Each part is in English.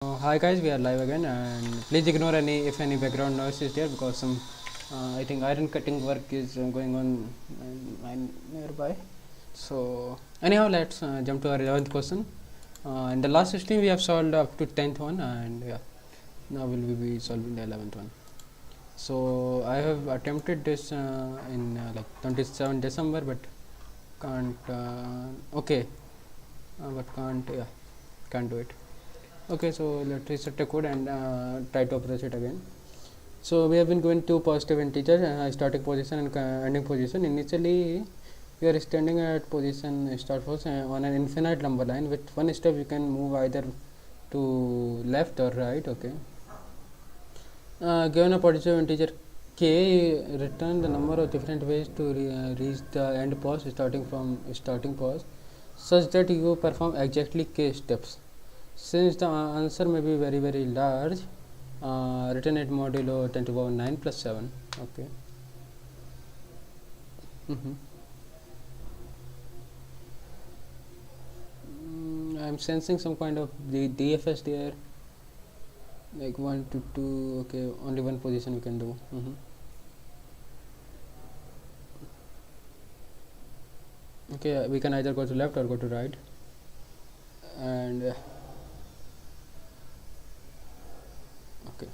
Hi guys, we are live again, and please ignore any background noise is there because some I think iron cutting work is going on nearby. So anyhow, let's jump to our 11th question. In the last stream we have solved up to 10th one, and yeah, now we will be solving the 11th one. So I have attempted this in like 27 December, but can't. Okay, but can't do it. Okay, so let's reset the code and try to approach it again. So we have been going to positive integers, starting position and ending position. Initially we are standing at position start force on an infinite number line. With one step you can move either to left or right. Okay, given a positive integer k, return the number of different ways to reach the end pose starting from starting pose, such that you perform exactly k steps. Since the answer may be very large, written at modulo 10 to the power 9 plus 7. Okay. I'm sensing some kind of the DFS there, like 1 to 2. Okay, only one position we can do. Okay, we can either go to left or go to right, and okay,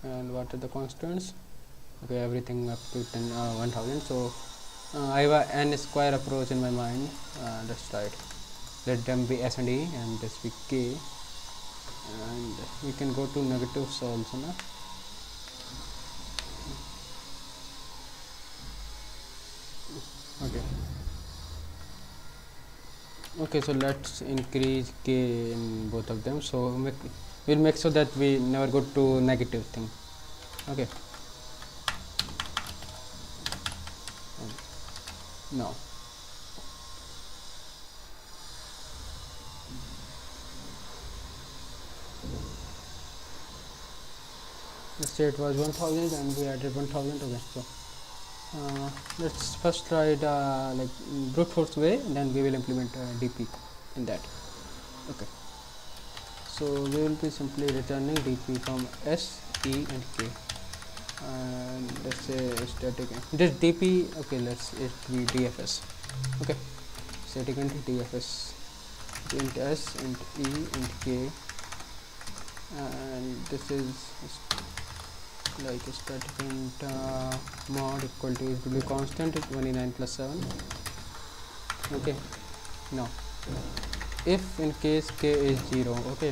and what are the constants? Okay, everything up to 1000. So I have a n square approach in my mind. Let's try it. Let them be s and e and this be k, and we can go to negatives also, na? Okay, so let's increase k in both of them, so we'll make sure that we never go to negative thing. Okay, now let's say it was 1000 and we added 1000. Okay, so let's first try the like brute force way, then we will implement dp in that. Okay, so we will be simply returning dp from s, e and k, and let's say static this dp. Okay, let's it be dfs. Okay, static int dfs int s int e int k, and this is like static int mod equal to it will be constant 29 plus 7. Okay, now if in case k is 0, okay,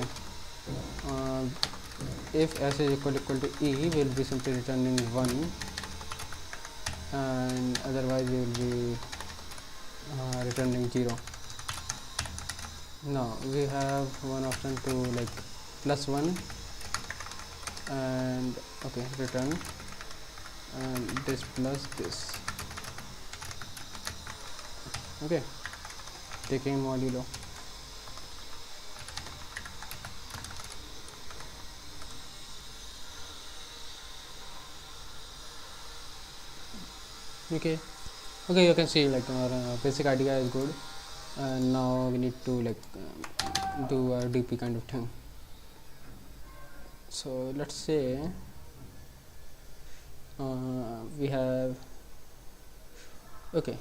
if s is equal to e, will be simply returning 1, and otherwise we will be returning 0. Now we have one option to like plus 1 and okay, return and this plus this. Okay, taking modulo. Okay, you can see like our basic idea is good, and now we need to like do a dp kind of thing. So let's say we have okay,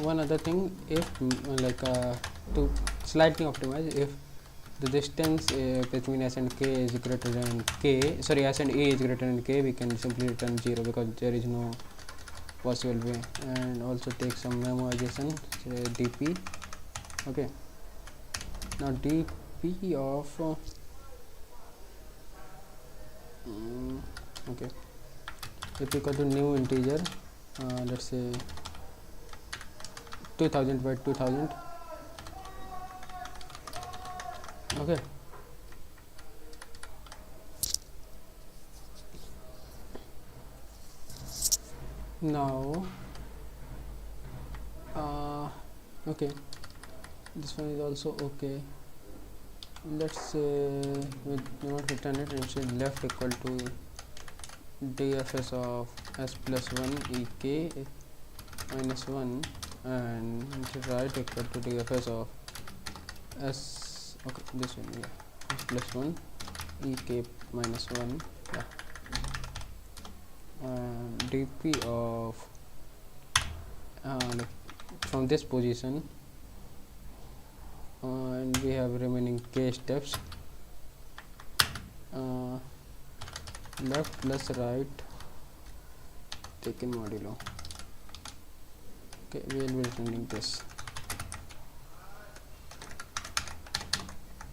one other thing, if like to slightly optimize, if the distance between s and k is greater than k, sorry, s and e is greater than k, we can simply return 0 because there is no possible way. And also take some memoization, say dp. Okay, now dp of okay, if equal to new integer, let's say 2000 by 2000. Okay, now okay, this one is also okay. Let's say we do not return it, instead left equal to dfs of s plus 1 ek minus 1, and right equal to dfs of s, okay, this one, yeah, s plus 1 ek minus 1, yeah. dp of like from this position, and we have remaining k steps, left plus right taken modulo. Okay, we will be returning this.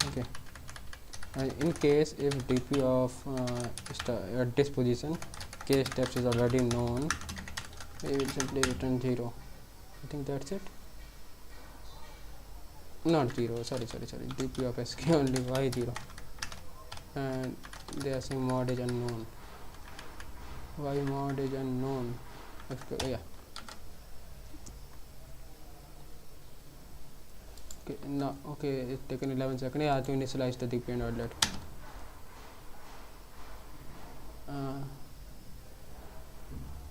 Okay, and in case if dp of at this position k steps is already known, we will simply return 0. I think that's it. Not 0, sorry, dp of sk only y 0, and they are saying mod is unknown, y mod is unknown. Yeah, okay, now okay, it's taken 11 seconds. Yeah, to initialize the dp and outlet.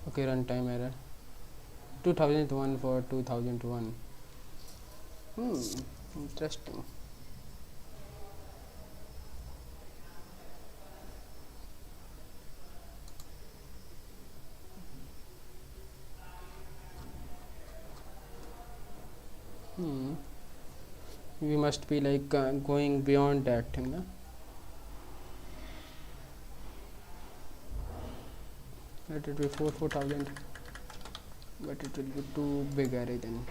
Okay, runtime error 2001 for 2001. Interesting. We must be like going beyond that thing, na? Let it be 4000, but it will be too big array then.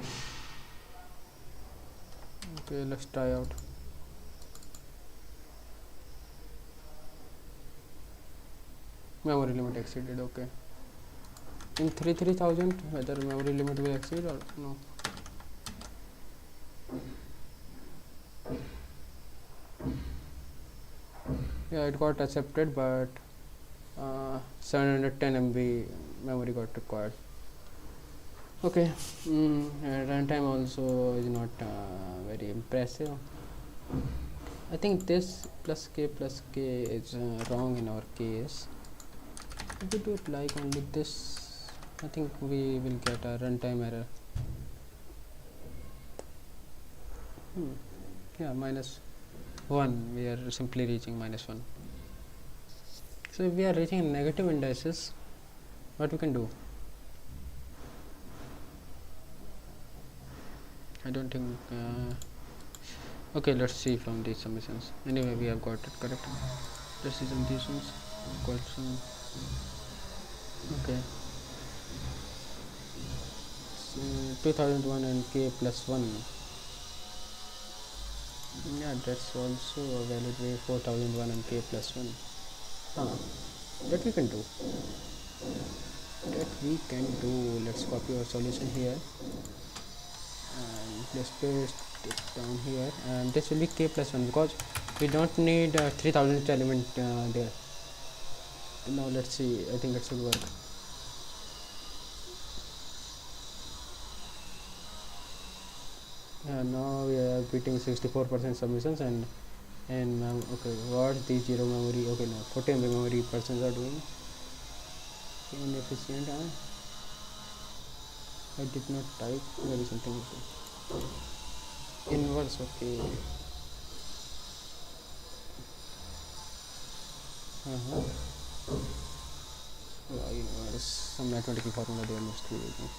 Okay, let's try out. Memory limit exceeded. Okay, in 3000 whether memory limit will exceed or no. Yeah, it got accepted, but 710 MB memory got required. Okay, runtime also is not very impressive. I think this plus k is wrong in our case. If we do it like only this, I think we will get a runtime error. Yeah, -1, we are simply reaching -1. So if we are reaching negative indices, what we can do? I don't think okay, let's see from these submissions. Anyway, we have got it correct. Let's see some these ones. Question. Okay, so 2001 and k plus 1. Yeah, that's also a valid way. 4001 and k plus 1. That we can do. Let's copy our solution here and let's paste it down here, and this will be k plus 1 because we don't need 3000 element there. Now let's see, I think it should work. Now we are beating 64% submissions, and okay, what the 0 memory, okay, no 40 MB memory persons are doing inefficient. I did not type, there is something inverse. Okay, inverse, some mathematical formula they are mostly using.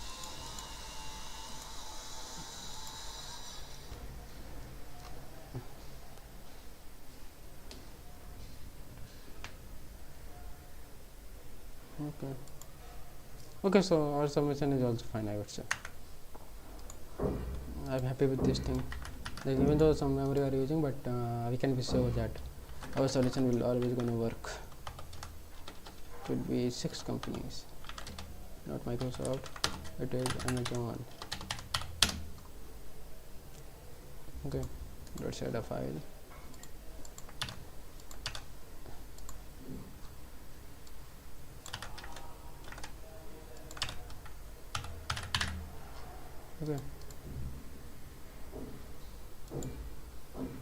Okay, so our submission is also fine, I would say. I'm happy with this thing. Like, even though some memory are using, but we can be sure that our solution will always gonna work. It will be 6 companies, not Microsoft, it is Amazon. Okay, let's add a file.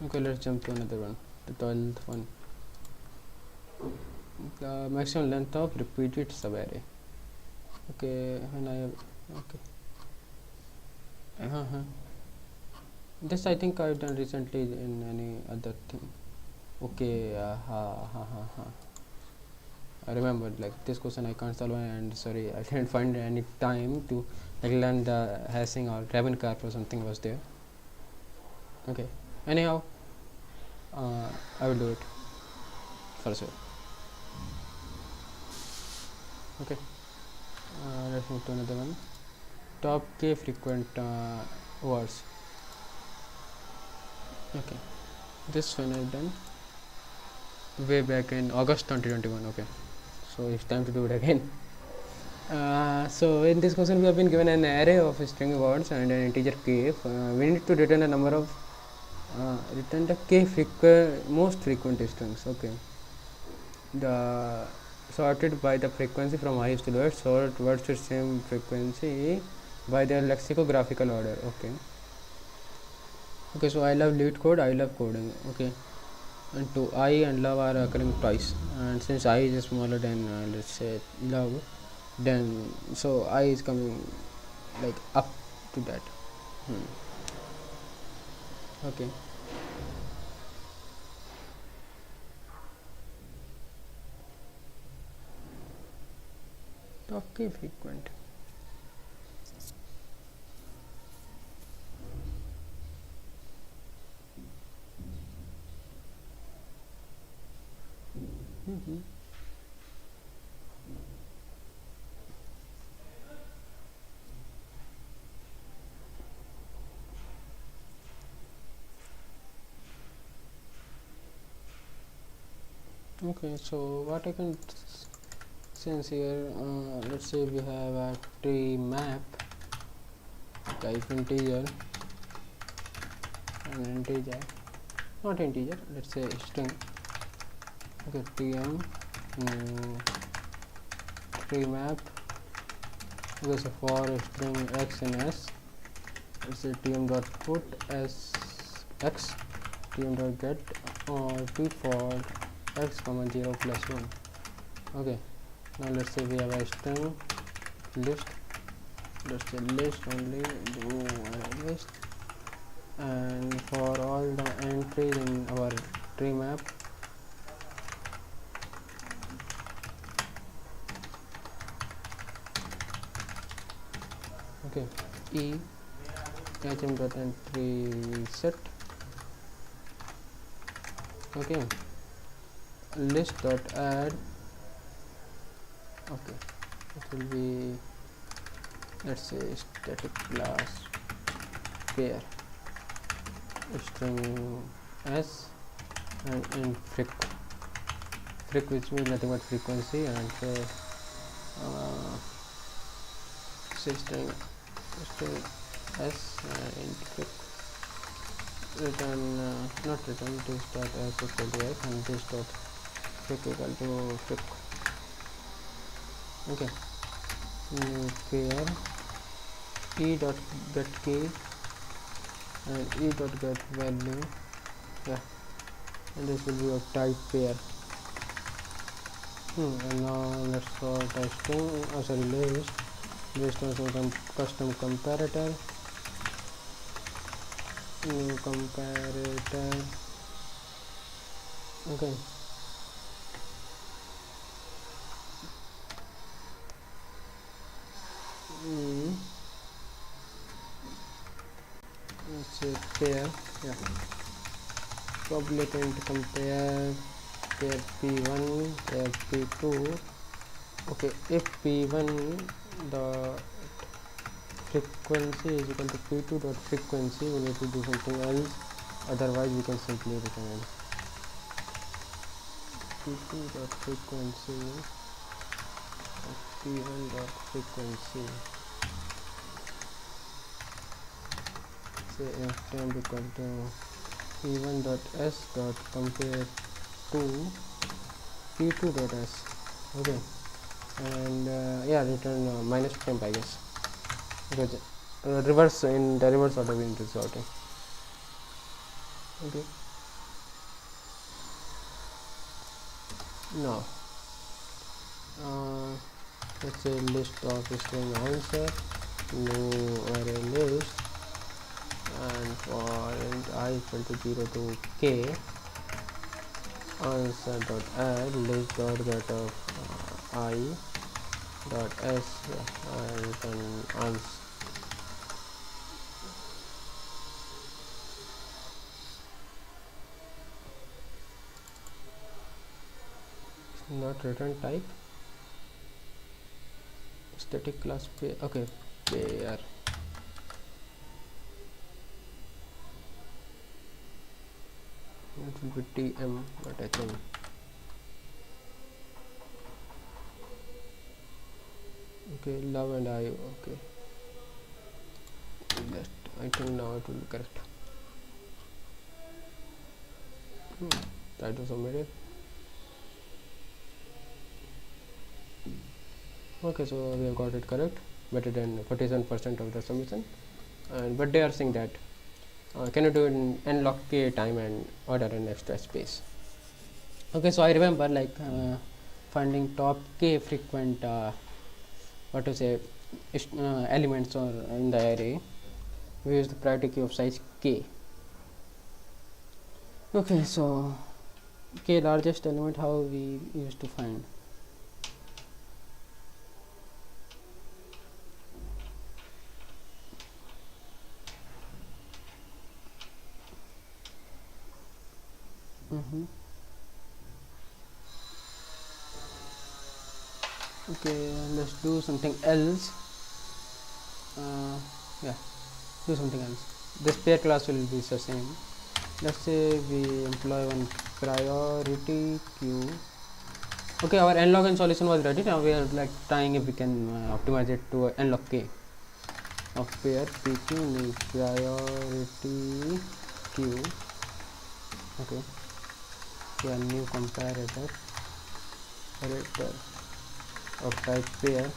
Okay, let's jump to another one, the 12th one. The maximum length of repeated subarray. Okay, when I have, okay, this I think I've done recently in any other thing. Okay, I remembered like this question I can't solve, and sorry I didn't find any time to like learn the hashing or Ravenclark or something was there. Okay, anyhow, I will do it for sure. Okay, let's move to another one. Top K frequent words. Okay, this one I've done way back in August 2021. Okay, so it's time to do it again. So in this question we have been given an array of string words and an integer k. We need to return a number of return the k most frequent strings. Okay, the sorted by the frequency from highest to lowest, sort words to same frequency by their lexicographical order. Okay, so I love lead code, I love coding. Okay, and to I and love are occurring twice, and since I is smaller than let's say love, then so I is coming like up to that. Okay, okay, frequent. Okay, so what I can sense here, let's say we have a tree map type integer and integer, not integer, let's say string. Okay, tm tree map. Okay, so for string x and s, let's say tm dot put s x, tm dot get or default x comma 0 plus 1. Okay, now let's say we have a string list, let's say list only, do a list, and for all the entries in our tree map, okay, e hm dot entry set. Okay, list dot add. Okay, it will be, let's say static class pair string s and fric, which means nothing but frequency, and say string s and fric, return not return this dot s equal to s and this dot fric equal to fric. Okay, new pair e dot get key and e dot get value. Yeah, and this will be a type pair. And now let's sort a string, sorry, list based on some custom comparator, new comparator. Okay, let's say pair. Yeah, public int compare pair p1 pair p2. Okay, if p1 the frequency is equal to p2 dot frequency, we need to do something else, otherwise we can simply return p2 dot frequency of p1 dot frequency, say f temp equal to p1 dot s dot compare to p2 dot s. Okay, and yeah, return minus temp, I guess, because reverse, in the reverse order we need to sorting. Okay, now let's say list of string answer, new array list, and for int I equal to 0 to k, answer dot add list dot get of I dot s return answer. Not return type, static class pair. Okay, pair. It will be tm, but I think okay, love and I. Okay, that I think now it will be correct. Try to submit it. Okay, so we have got it correct, better than 47% of the submission. And but they are saying that can you do it in unlock k time and order an extra space. Okay, so I remember like finding top k frequent what to say elements or in the array. We use the priority queue of size k. Okay, so k largest element, how we used to find. Okay, let's do something else. Yeah, do something else. This pair class will be the same. Let's say we employ one priority queue. Okay, our nlog solution was ready. Now we are like trying if we can optimize it to nlog k of pair pq new priority queue. Okay, yeah, new comparator of type pair.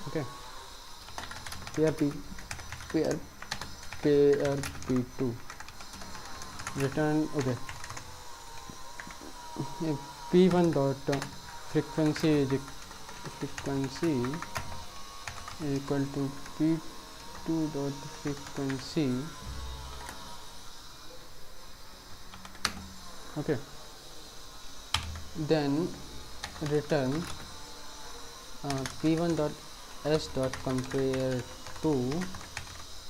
Okay, pair p2 return. Okay, if p1 dot frequency is equal to p2 dot frequency. Okay, then return p1 dot s dot compare to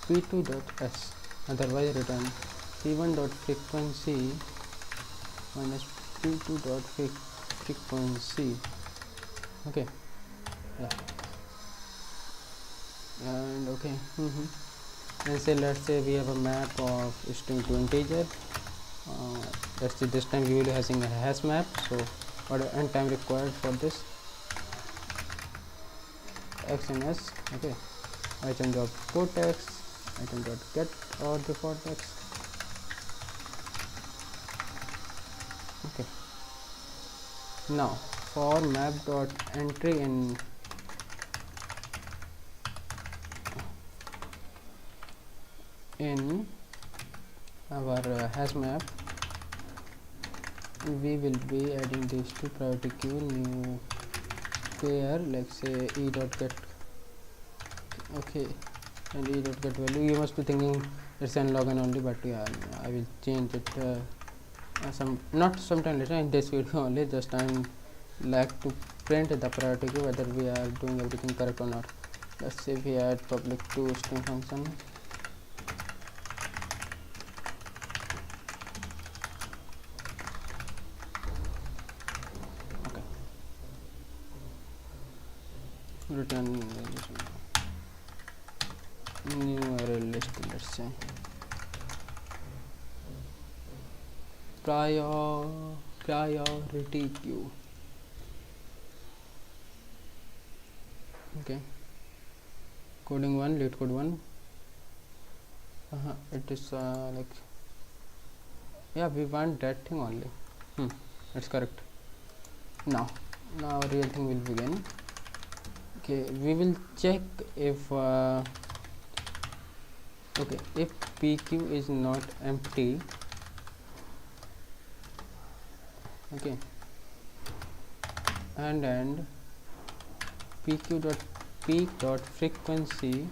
p2 dot s, otherwise return p1 dot frequency minus p2 dot frequency. Okay, yeah, and okay, and say let's say we have a map of string to integer. Let's see, this time we will be having a hash map. So what end time required for this? X and S. Okay, item dot put x, item dot get or default x. Okay, now for map dot entry in our hash map, we will be adding these two priority queue new pair, like say e dot get. Okay, and e dot get value, you must be thinking it's nlog only, but yeah, I will change it not sometime later in this video only. Just I'm like to print the priority queue whether we are doing everything correct or not. Let's say we add public to string function. Okay, return new array list. Let's say priority queue. Okay, coding 1, lead code 1. It is like, yeah, we want that thing only. That's correct. Now real thing will begin. Okay, we will check if okay, if pq is not empty. Okay, and pq dot peak dot frequency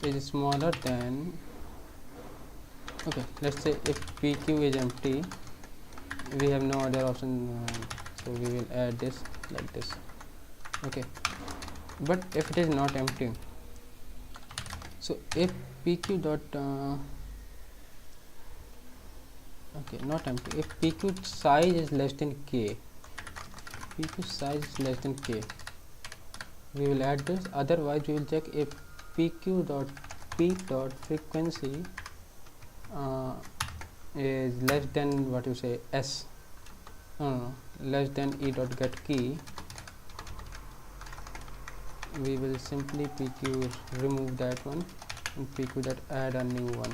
is smaller than, okay, let's say if PQ is empty, we have no other option, so we will add this like this. Okay, but if it is not empty, so if PQ dot okay, not empty, if PQ size is less than k, PQ size is less than k, we will add this. Otherwise we will check if PQ dot peak dot frequency is less than what you say s, less than e dot get key, we will simply PQ remove that one and PQ dot add a new one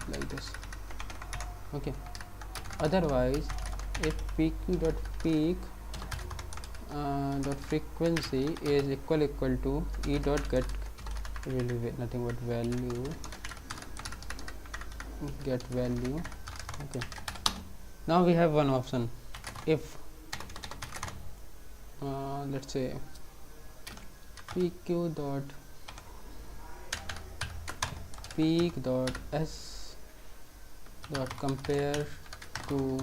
like this. Okay, otherwise if PQ dot peak dot frequency is equal to e dot get, really nothing but value, get value. Okay, now we have one option. If let's say PQ dot peak dot s dot compare to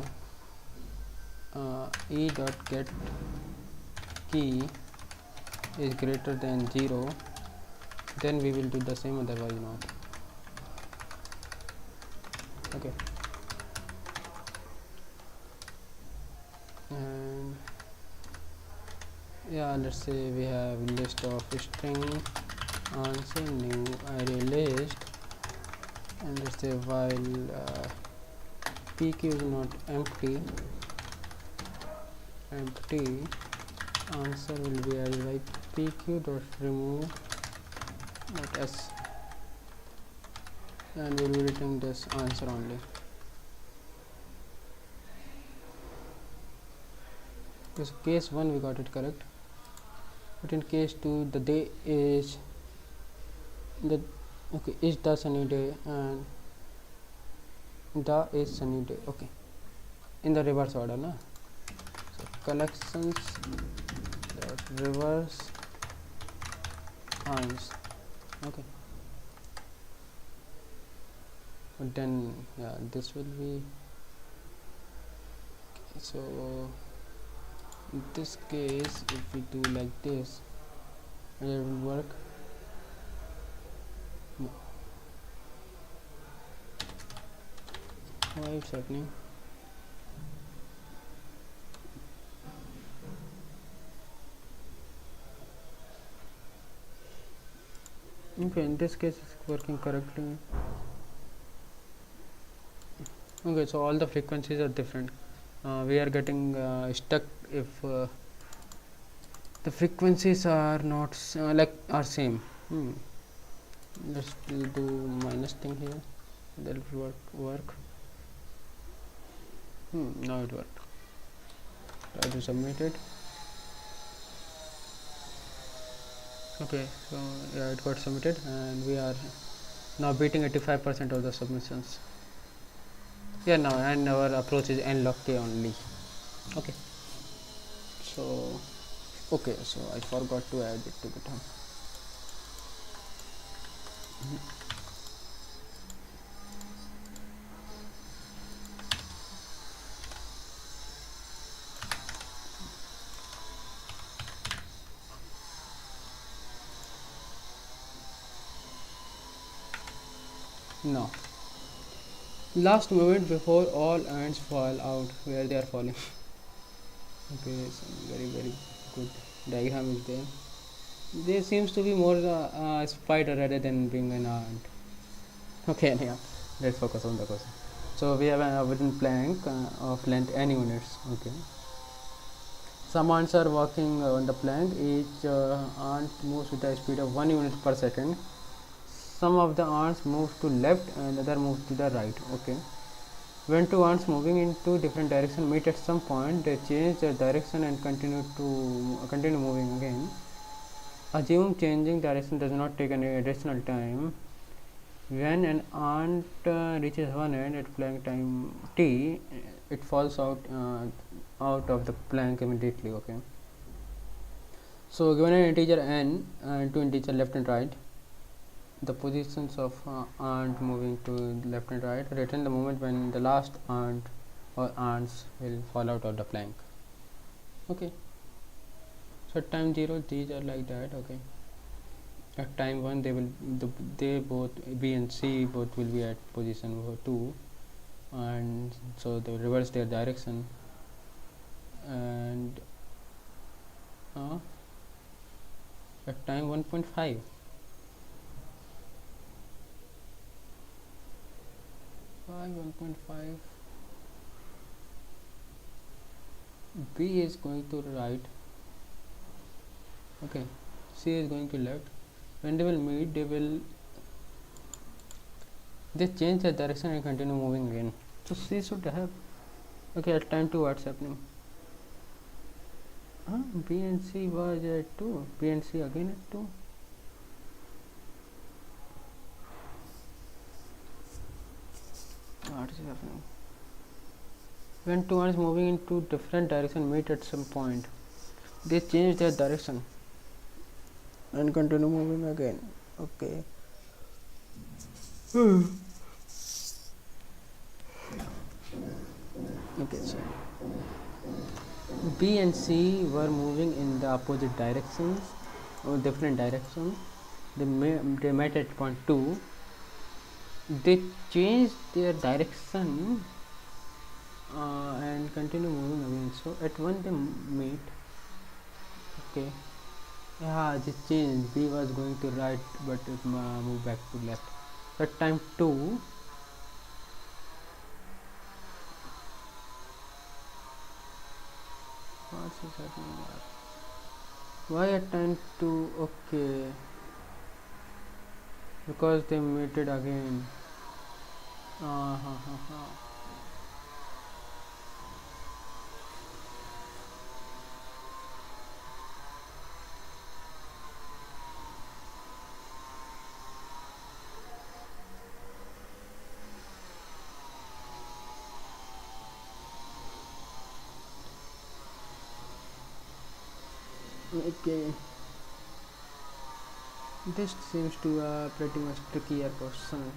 e dot get key is greater than 0, then we will do the same, otherwise not. Okay, and yeah, let's say we have list of string answer new array list, and let's say while PQ is not empty, answer will be added by PQ dot remove dot s, and we will return this answer only. Because case 1 we got it correct, but in case 2 the day is the, okay, is the sunny day, and the is sunny day, okay, in the reverse order, na. So collections dot reverse ans, okay, but then yeah, this will be, okay, so in this case if we do like this, it will work. No. Why it's happening? Okay, in this case it's working correctly. Okay, so all the frequencies are different. We are getting stuck if the frequencies are not like are same. Let's do minus thing here, that will work. Now it worked. Try to submit it. Okay, so yeah, it got submitted, and we are now beating 85% of the submissions. Yeah, now, and our approach is n log k only. Okay, so okay, so I forgot to add it to GitHub. Now, last moment before all ants fall out where they are falling. Okay, some very good diagram is there. There seems to be more spider rather than being an ant. Okay, yeah, let's focus on the question. So we have a wooden plank of length n units. Okay, some ants are walking on the plank. Each ant moves with a speed of 1 unit per second. Some of the ants move to left and other move to the right. Okay, when two ants moving in two different directions meet at some point, they change their direction and continue moving again. Assume changing direction does not take any additional time. When an ant reaches one end at plank time t, it falls out of the plank immediately. Okay, so given an integer n and two integer left and right, the positions of aunt moving to left and right. Return the moment when the last aunt or aunts will fall out of the plank. Okay, so at time 0 these are like that. Okay, at time 1 they both B and C both will be at position 2, and so they will reverse their direction, and at time 1.5 1.5 B is going to right. Okay, C is going to left. When they will meet, they change the direction and continue moving again. So C should have. Okay, at time 2 what's happening? B and C was at 2. B and C again at 2. What is happening? When two ants moving in two different directions meet at some point, they change their direction and continue moving again. Okay. Okay, so B and C were moving in the opposite directions or different directions. They met at point 2. They changed their direction and continue moving again. So at 1 they meet. Okay. Yeah, they changed. B was going to right, but it moved back to left. At time 2, what is happening? Why at time 2? Okay, because they mated again. Okay, this seems to a pretty much trickier question.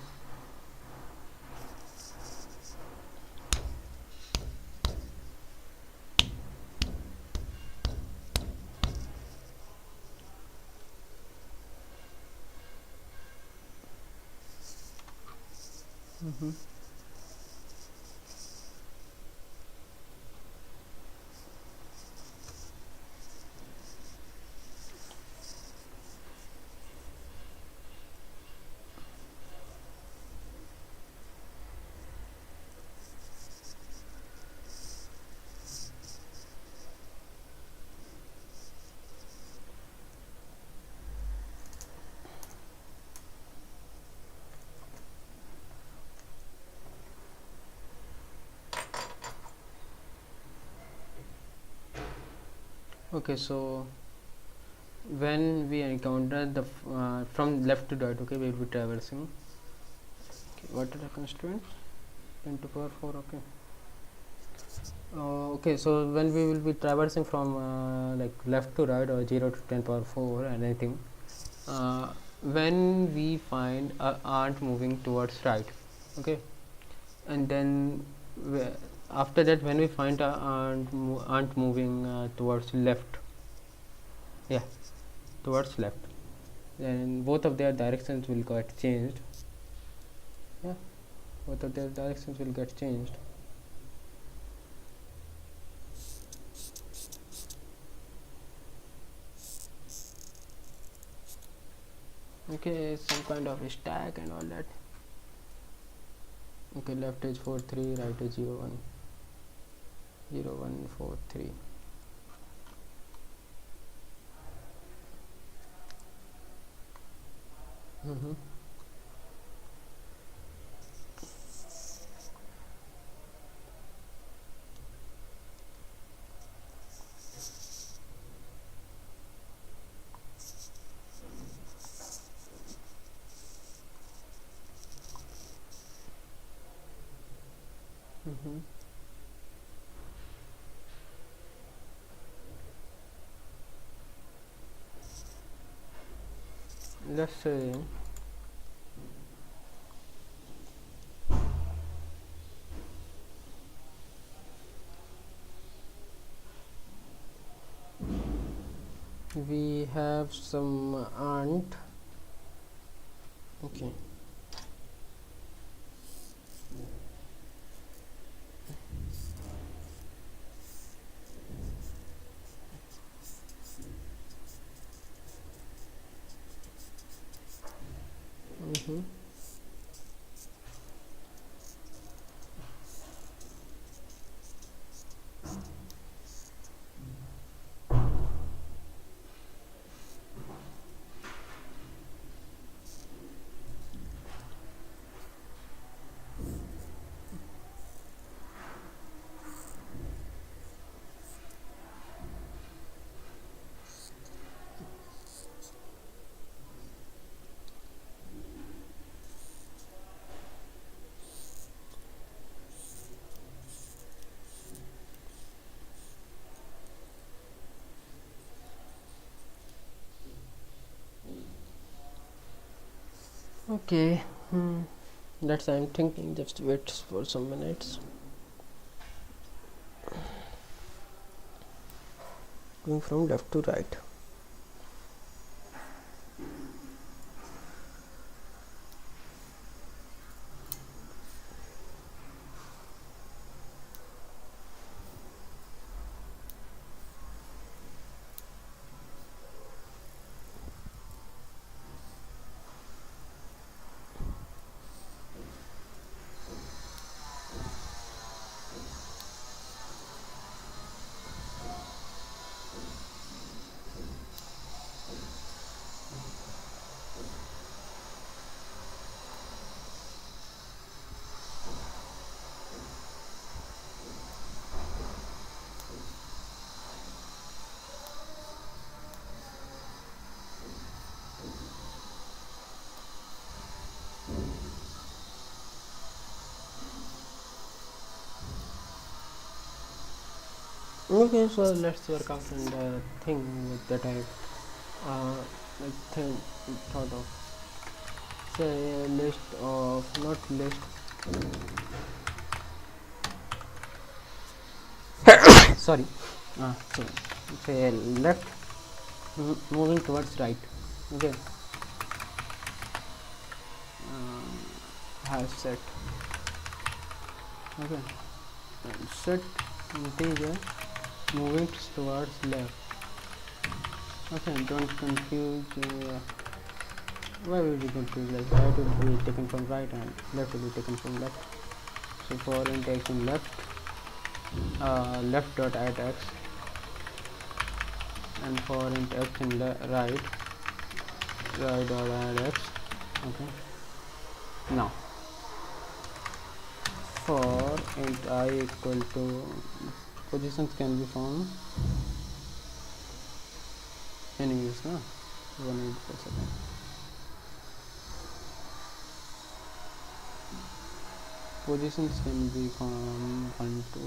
Okay, so when we encounter the from left to right, okay, we will be traversing. Okay, what are the constraints? 10 to power 4. Okay. Okay, so when we will be traversing from like left to right or 0 to 10 power 4 and anything, when we find a aunt moving towards right, okay, and then after that when we find a aunt moving towards left, yeah, towards left, then both of their directions will get changed. Yeah, both of their directions will get changed. Okay, some kind of a stack and all that. Okay, left is 4 3, right is 0 1 0 1 4 3. Let's say we have some ant. Okay. Mm-hmm. Okay. That's I'm thinking. Just wait for some minutes. Going from left to right. Okay, so let's work out on the thing that I think thought of. Say a list of not list. Sorry. So say left moving towards right. Okay. Have set. Okay. And set integer moving towards left. Okay, don't confuse. Why will be confused? Like right will be taken from right and left will be taken from left. So for int x in left, left dot add x, and for int x in right, right dot add x. Okay. Now for int I equal to positions can be found anyways, no? 1 per second. Positions can be from 1 to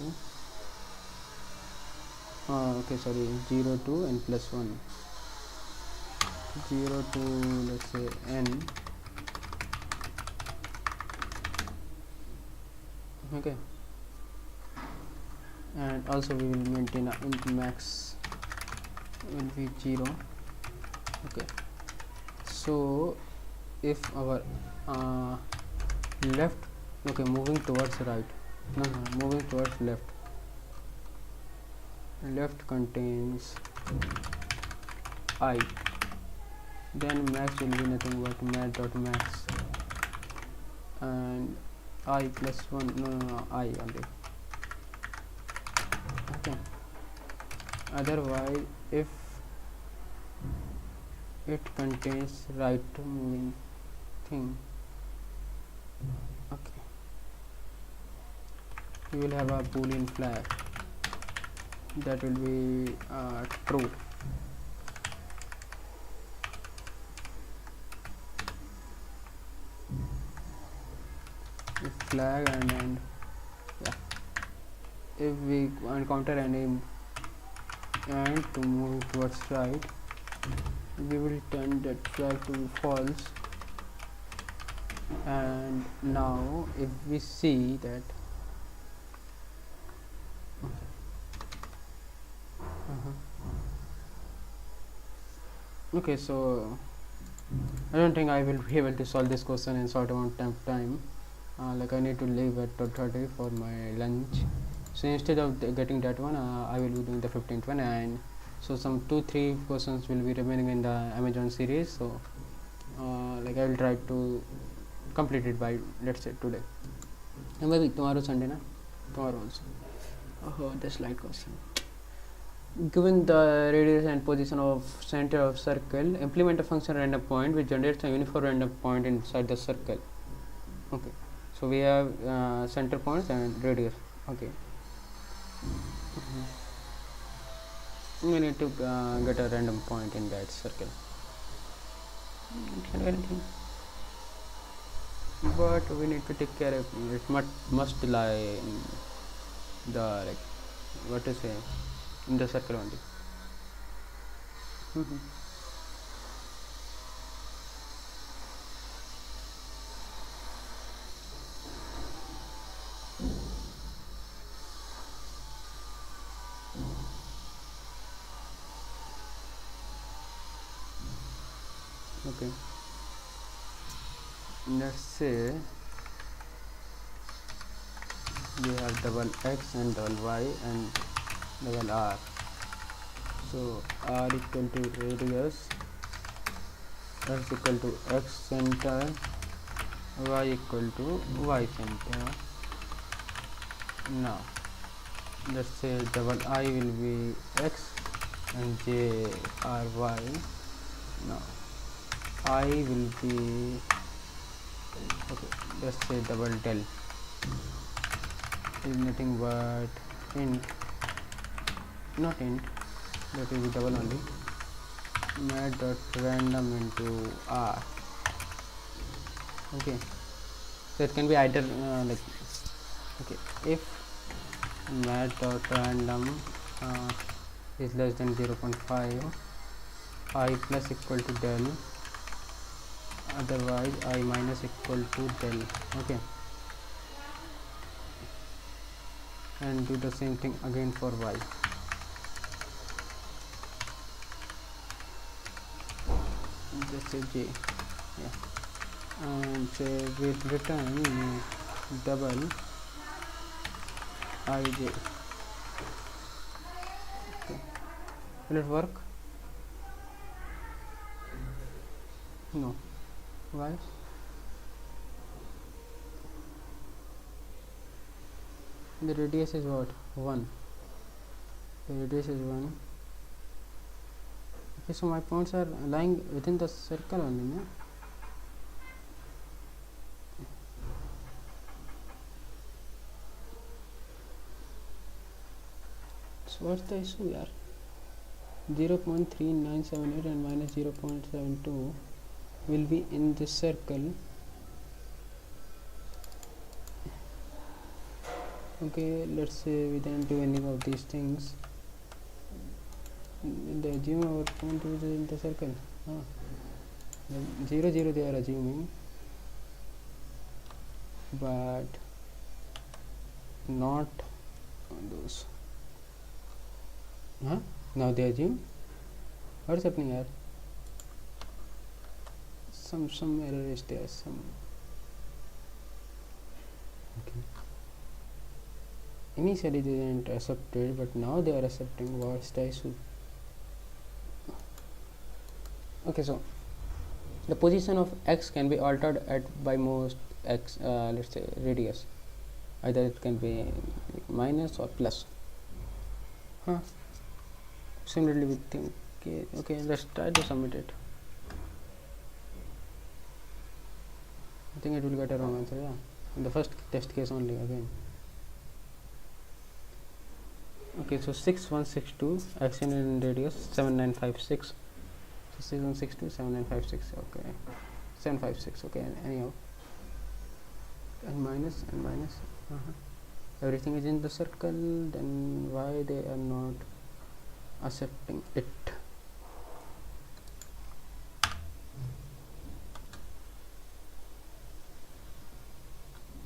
okay, sorry, 0 to n plus 1, 0 to let's say n. Okay, and also we will maintain int max will be 0. Okay, so if our left, okay, moving towards right, no, moving towards left, left contains I, then max will be nothing but mat dot max and I plus 1, no, I only. Okay, otherwise if it contains right moving thing, okay, you will have a boolean flag that will be true. If flag and yeah, if we encounter any and to move towards right, we will turn that flag to be false. And now if we see that Okay, so I don't think I will be able to solve this question in short amount of time. Like I need to leave at 12:30 for my lunch. So instead of getting that one, I will be doing the 15th one, and so some 2-3 questions will be remaining in the Amazon series. So like I will try to complete it by, let's say, today, and maybe tomorrow Sunday, na? Tomorrow also. Oh, this light question. Given the radius and position of center of circle, implement a function random point which generates a uniform random point inside the circle. Okay, so we have center points and radius. Okay, we need to get a random point in that circle. It can be anything, but we need to take care of it. Must lie in the, like, what to say, in the circle only. Okay, let's say we have double x and double y and double r. So r equal to radius, x equal to x center, y equal to y center. Now let's say double I will be x and j r y. Now I will be, okay, let's say double del is nothing but int, not int, that will be double only, mat dot random into r. Okay, so it can be either like, okay, if mat dot random is less than 0.5, I plus equal to del, otherwise I minus equal to del. Okay, and do the same thing again for y. Just say j, yeah, and say we'll return double ij. Okay, will it work? No. Why? The radius is what? 1. The radius is 1. Okay, so my points are lying within the circle only, no? So what's the issue here? 0.3978 and minus 0.72 will be in this circle. Okay, let's say we don't do any of these things. They assume our point is in the circle. 0 0 they are assuming, but not those. Now they assume. What's happening here? Some error is there. Okay. Initially they didn't accept it, but now they are accepting. What's the issue? Okay, so the position of x can be altered by most x, let's say radius. Either it can be minus or plus. Similarly we think, okay, let's try to submit it. I think it will get a wrong answer, yeah. In the first test case only again. Okay, so 6162 x in radius 7956. So 6162 7956. Okay, 756. Okay, anyhow, and minus and minus. Everything is in the circle. Then why they are not accepting it?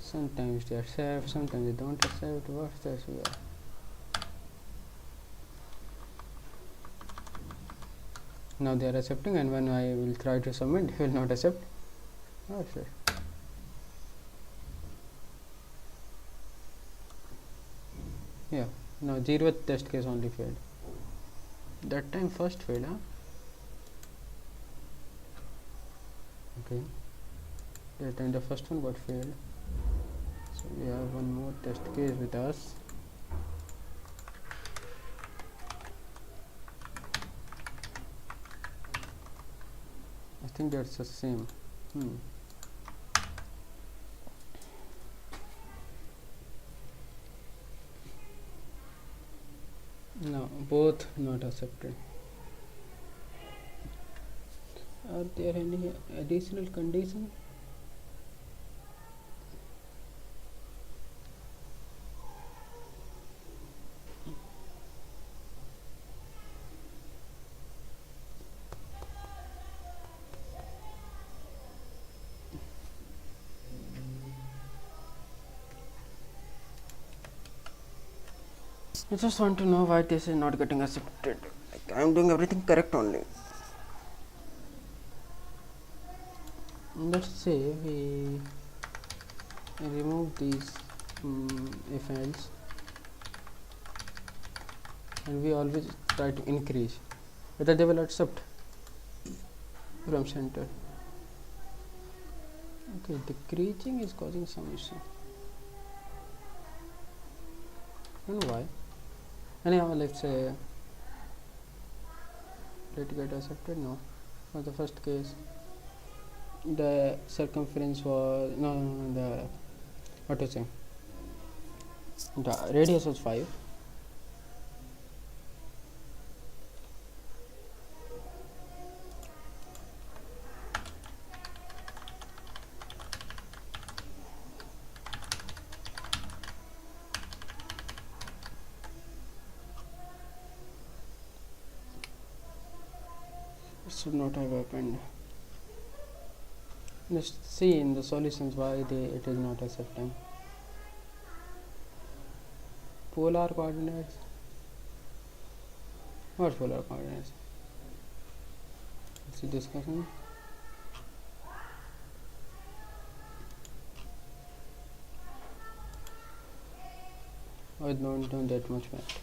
Sometimes they accept, sometimes they don't accept. What's this here? Now they are accepting, and when I will try to submit, they will not accept. Oh sure. Yeah, now 0th test case only failed. That time first failed, huh? Okay, that time the first one got failed. So we have one more test case with us. I think that's the same. No, both not accepted. Are there any additional condition? I just want to know why this is not getting accepted. Like, I am doing everything correct only. Let's say we remove these if else, and we always try to increase whether they will accept from center. Okay, decreasing is causing some issue. I don't know why. Anyhow, let's say let get accepted. No, for the first case the circumference was the what to say, the radius was 5. It should not have happened. Let's see in the solutions why it is not accepting. Polar coordinates. What polar coordinates? Let's see discussion. I don't know that much math.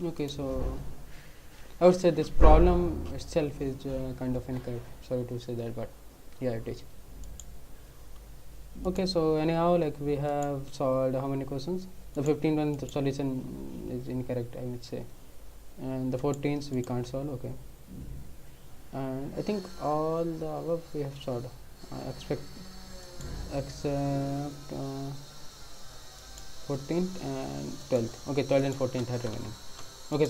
Okay, so I would say this problem itself is kind of incorrect. Sorry to say that, but yeah, it is. Okay, so anyhow, like we have solved how many questions? The 15th one, the solution is incorrect, I would say, and the 14th we can't solve. Okay, and I think all the above we have solved. Except 14th and 12th. Okay, 12th and 14th are remaining. Okay, so